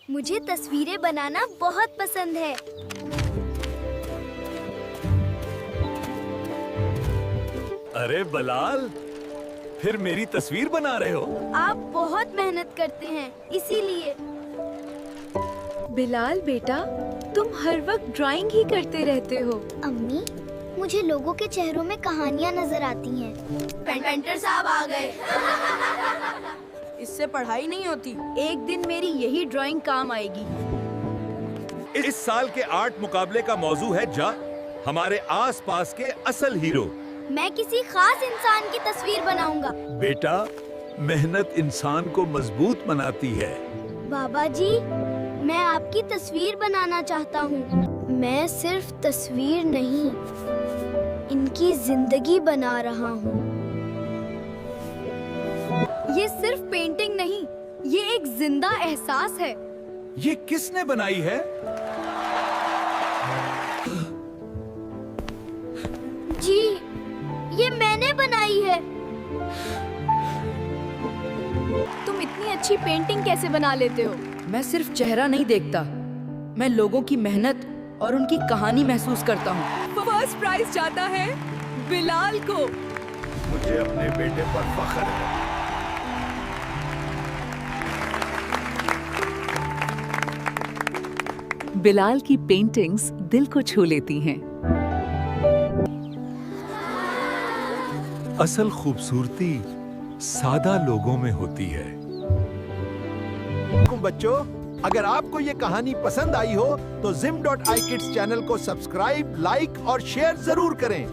मुझे तस्वीरें बनाना बहुत पसंद है। अरे बलाल, फिर मेरी तस्वीर बना रहे हो? आप बहुत मेहनत करते हैं, इसीलिए। बिलाल बेटा, तुम हर वक्त ड्राइंग ही करते रहते हो। अम्मी, मुझे लोगों के चेहरों में कहानियाँ नजर आती हैं। पेंटर साहब आ गए। इससे पढ़ाई नहीं होती। एक दिन मेरी यही ड्राइंग काम आएगी। इस साल के आर्ट मुकाबले का मौजू है जा, हमारे आसपास के असल हीरो। मैं किसी खास इंसान की तस्वीर बनाऊंगा। बेटा, मेहनत इंसान को मजबूत बनाती है। बाबा जी, मैं आपकी तस्वीर बनाना चाहता हूँ। मैं सिर्फ तस्वीर नहीं, इनकी जिंदगी बना रहा हूँ। ये सिर्फ पेंटिंग नहीं, ये एक जिंदा एहसास है। ये किसने बनाई है? जी, ये मैंने बनाई है। तुम इतनी अच्छी पेंटिंग कैसे बना लेते हो? मैं सिर्फ चेहरा नहीं देखता, मैं लोगों की मेहनत और उनकी कहानी महसूस करता हूँ। फर्स्ट प्राइज जाता है बिलाल को। मुझे अपने बेटे पर फख्र है। बिलाल की पेंटिंग्स दिल को छू लेती हैं। असल खूबसूरती सादा लोगों में होती है। बच्चों, अगर आपको ये कहानी पसंद आई हो तो zim.iKids चैनल को सब्सक्राइब, लाइक और शेयर जरूर करें।